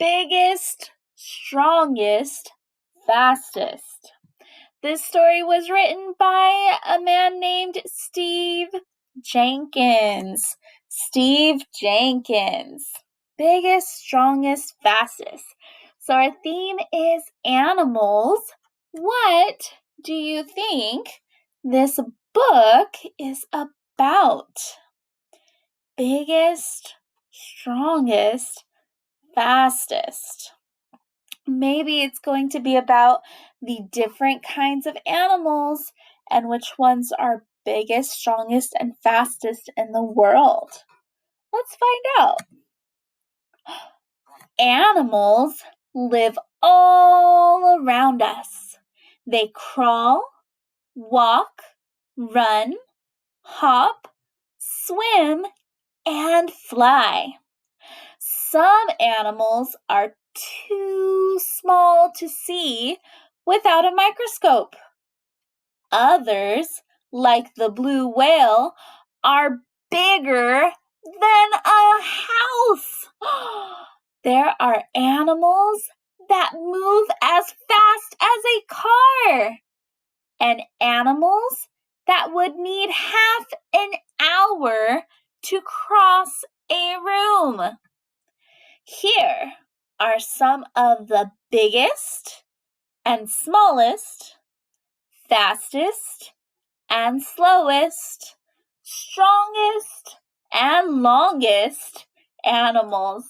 biggest, strongest, fastest. This story was written by a man named Steve Jenkins. Steve Jenkins. Biggest, strongest, fastest. So our theme is animals. What do you think this book is about? Biggest, strongest, fastest. Maybe it's going to be about the different kinds of animals and which ones are biggest, strongest, and fastest in the world. Let's find out. Animals live all around us. They crawl, walk, run, hop, swim, and fly. Some animals are too small to see without a microscope. Others, like the blue whale, are bigger than a house. There are animals that move as fast as a car, and animals that would need half an hour to cross a room. Here are some of the biggest and smallest, fastest and slowest, strongest and longest animals.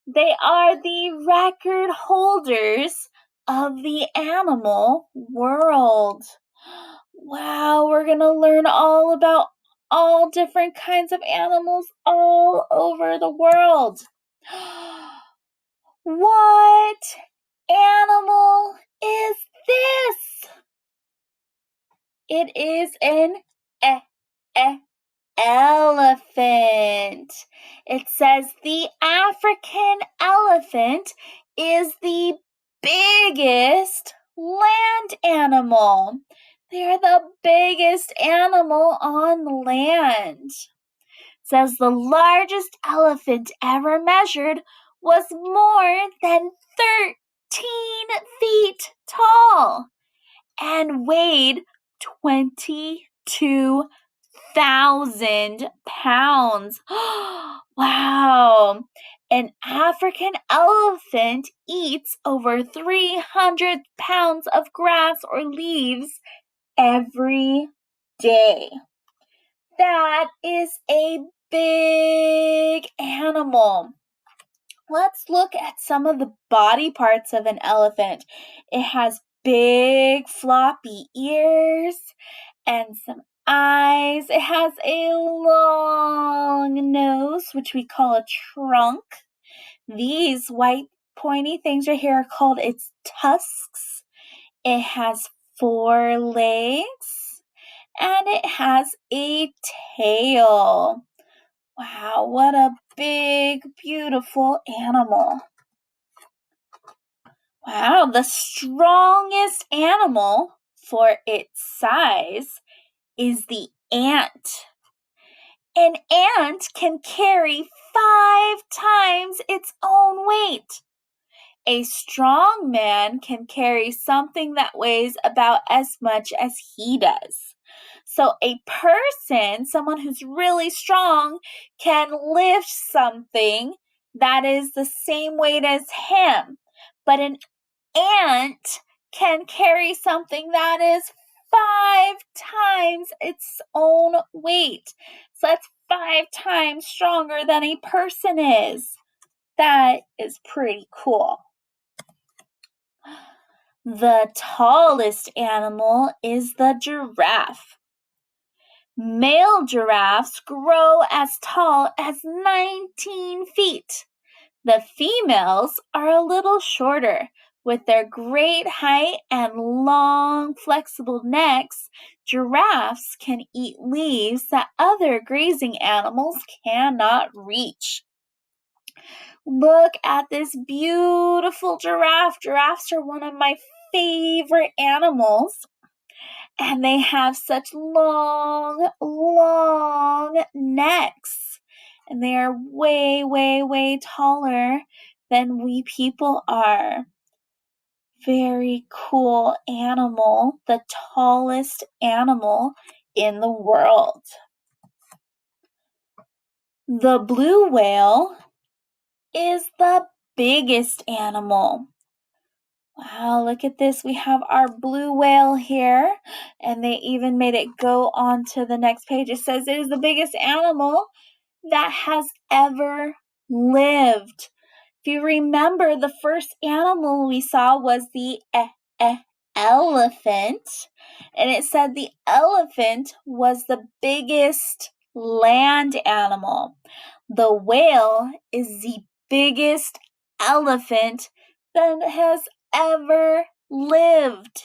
They are the record holders of the animal world. Wow, we're going to learn all about all different kinds of animals all over the world. What animal is this? It is an elephant. It says the African elephant is the biggest land animal. They are the biggest animal on land. It says the largest elephant ever measured was more than 13 feet tall and weighed 22,000 pounds. Wow! An African elephant eats over 300 pounds of grass or leaves every day. That is a big animal. Let's look at some of the body parts of an elephant. It has big floppy ears and some eyes. It has a long nose, which we call a trunk. These white pointy things right here are called its tusks. It has 4 legs and it has a tail. Wow, what a big, beautiful animal. Wow, the strongest animal for its size is the ant. An ant can carry 5 times its own weight. A strong man can carry something that weighs about as much as he does. So a person, someone who's really strong, can lift something that is the same weight as him. But an ant can carry something that is 5 times its own weight. So that's 5 times stronger than a person is. That is pretty cool. The tallest animal is the giraffe. Male giraffes grow as tall as 19 feet. The females are a little shorter. With their great height and long, flexible necks, giraffes can eat leaves that other grazing animals cannot reach. Look at this beautiful giraffe. Giraffes are one of my favorite animals. And they have such long, long necks. And they are way, way, way taller than we people are. Very cool animal, the tallest animal in the world. The blue whale is the biggest animal. Wow, look at this. We have our blue whale here, and they even made it go on to the next page. It says it is the biggest animal that has ever lived. If you remember, the first animal we saw was the elephant, and it said the elephant was the biggest land animal. The whale is the biggest elephant that has ever lived.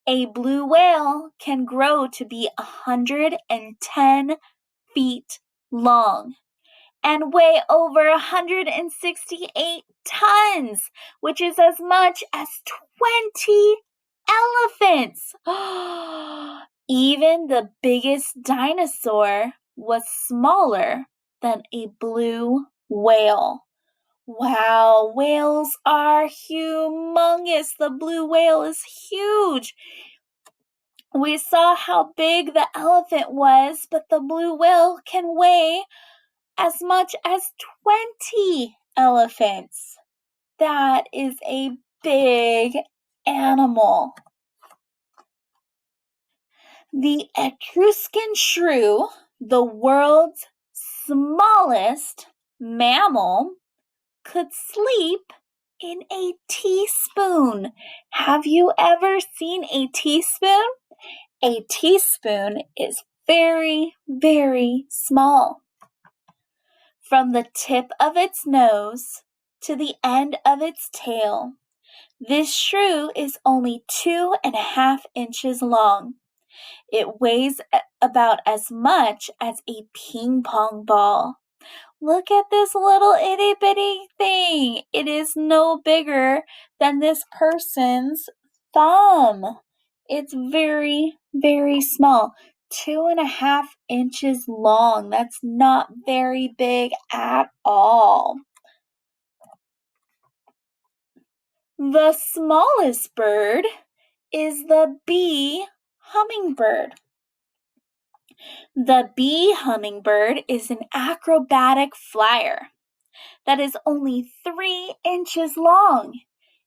A blue whale can grow to be 110 feet long and weigh over 168 tons, which is as much as 20 elephants. Even the biggest dinosaur was smaller than a blue whale. Wow, whales are humongous. The blue whale is huge. We saw how big the elephant was, but the blue whale can weigh as much as 20 elephants. That is a big animal. The Etruscan shrew, the world's smallest mammal, could sleep in a teaspoon. Have you ever seen a teaspoon? A teaspoon is very, very small. From the tip of its nose to the end of its tail, this shrew is only 2.5 inches long. It weighs about as much as a ping pong ball. Look at this little itty bitty thing. It is no bigger than this person's thumb. It's very, very small. 2.5 inches long. That's not very big at all. The smallest bird is the bee hummingbird. The bee hummingbird is an acrobatic flyer that is only 3 inches long.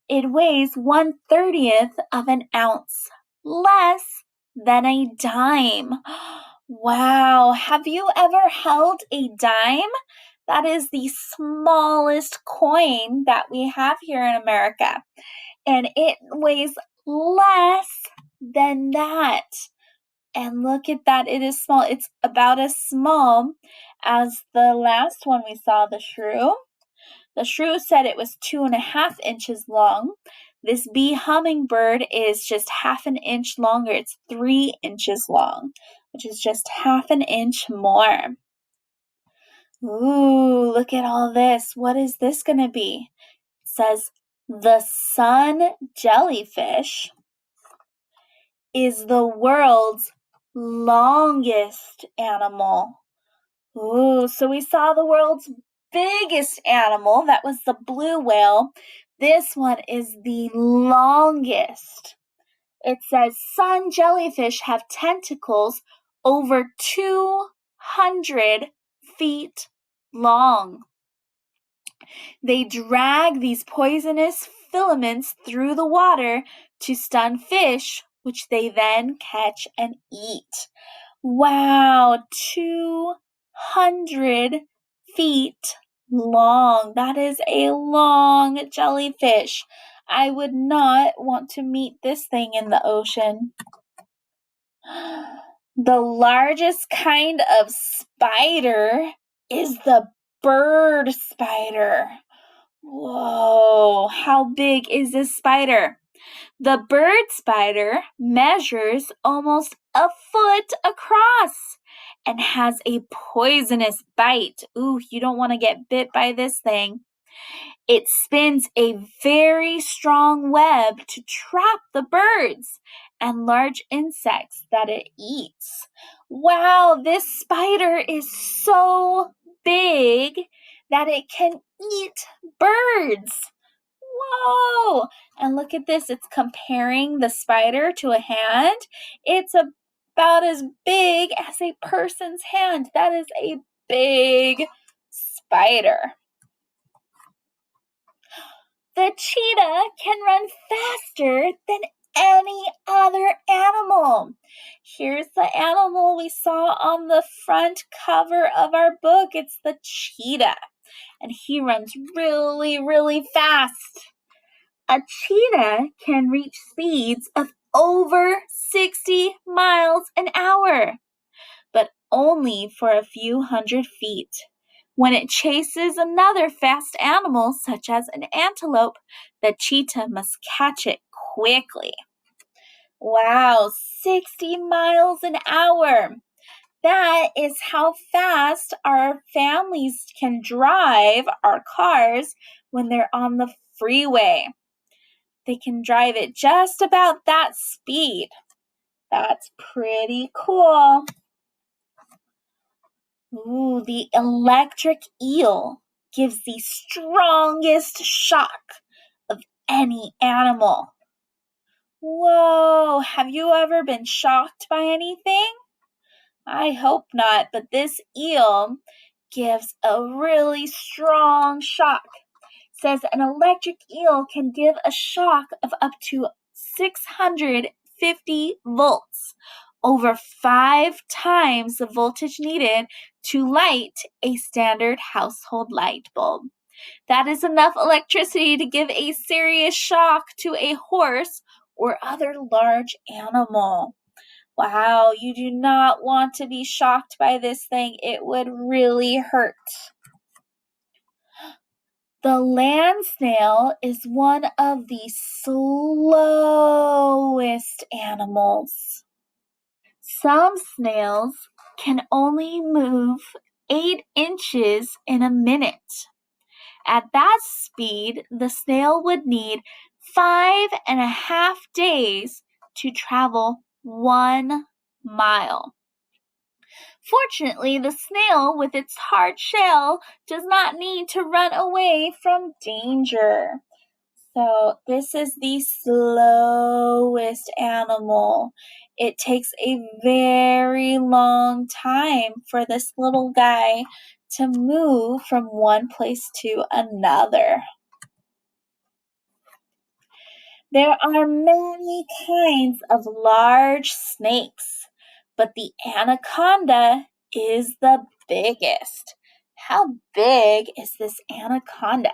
It weighs 1/30th of an ounce, less than a dime. Wow, have you ever held a dime? That is the smallest coin that we have here in America, and it weighs less than that. And look at that, it is small. It's about as small as the last one we saw, the shrew. The shrew said it was 2.5 inches long. This bee hummingbird is just 1/2 inch longer. It's 3 inches long, which is just 1/2 inch more. Ooh, look at all this. What is this going to be? It says the sun jellyfish is the world's longest animal. Ooh, so we saw the world's biggest animal, that was the blue whale. This one is the longest. It says sun jellyfish have tentacles over 200 feet long. They drag these poisonous filaments through the water to stun fish, which they then catch and eat. Wow, 200 feet long. That is a long jellyfish. I would not want to meet this thing in the ocean. The largest kind of spider is the bird spider. Whoa, how big is this spider? The bird spider measures almost a foot across and has a poisonous bite. Ooh, you don't want to get bit by this thing. It spins a very strong web to trap the birds and large insects that it eats. Wow, this spider is so big that it can eat birds. Whoa! And look at this. It's comparing the spider to a hand. It's about as big as a person's hand. That is a big spider. The cheetah can run faster than any other animal. Here's the animal we saw on the front cover of our book. It's the cheetah. And he runs really, really fast. A cheetah can reach speeds of over 60 miles an hour, but only for a few hundred feet. When it chases another fast animal, such as an antelope, the cheetah must catch it quickly. Wow, 60 miles an hour. That is how fast our families can drive our cars when they're on the freeway. They can drive it just about that speed. That's pretty cool. Ooh, the electric eel gives the strongest shock of any animal. Whoa, have you ever been shocked by anything? I hope not, but this eel gives a really strong shock. It says an electric eel can give a shock of up to 650 volts, over 5 times the voltage needed to light a standard household light bulb. That is enough electricity to give a serious shock to a horse or other large animal. Wow, you do not want to be shocked by this thing. It would really hurt. The land snail is one of the slowest animals. Some snails can only move 8 inches in a minute. At that speed, the snail would need 5.5 days to travel 1 mile. Fortunately, the snail with its hard shell does not need to run away from danger. So this is the slowest animal. It takes a very long time for this little guy to move from one place to another. There are many kinds of large snakes, but the anaconda is the biggest. How big is this anaconda?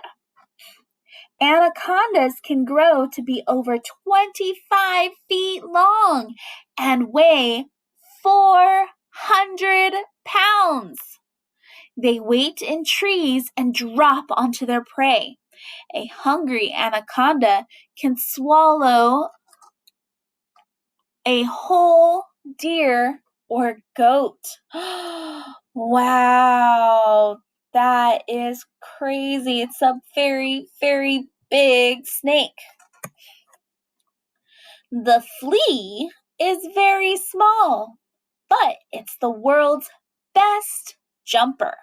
Anacondas can grow to be over 25 feet long and weigh 400 pounds. They wait in trees and drop onto their prey. A hungry anaconda can swallow a whole deer or goat. Wow, that is crazy. It's a very, very big snake. The flea is very small, but it's the world's best jumper.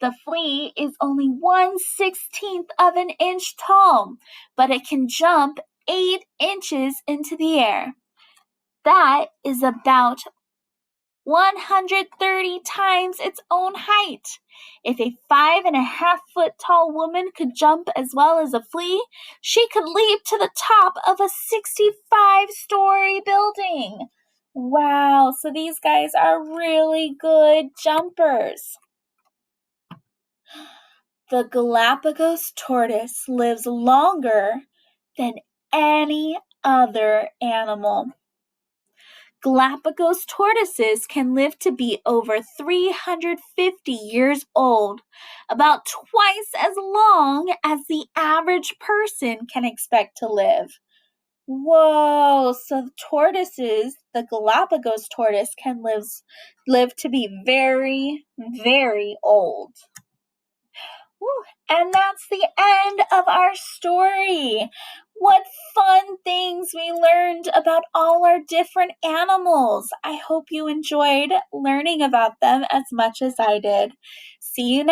The flea is only 1/16 of an inch tall, but it can jump 8 inches into the air. That is about 130 times its own height. If a 5.5-foot tall woman could jump as well as a flea, she could leap to the top of a 65-story building. Wow, so these guys are really good jumpers. The Galapagos tortoise lives longer than any other animal. Galapagos tortoises can live to be over 350 years old, about twice as long as the average person can expect to live. Whoa, so tortoises, the Galapagos tortoise can live to be very, very old. Woo. And that's the end of our story. What fun things we learned about all our different animals. I hope you enjoyed learning about them as much as I did. See you next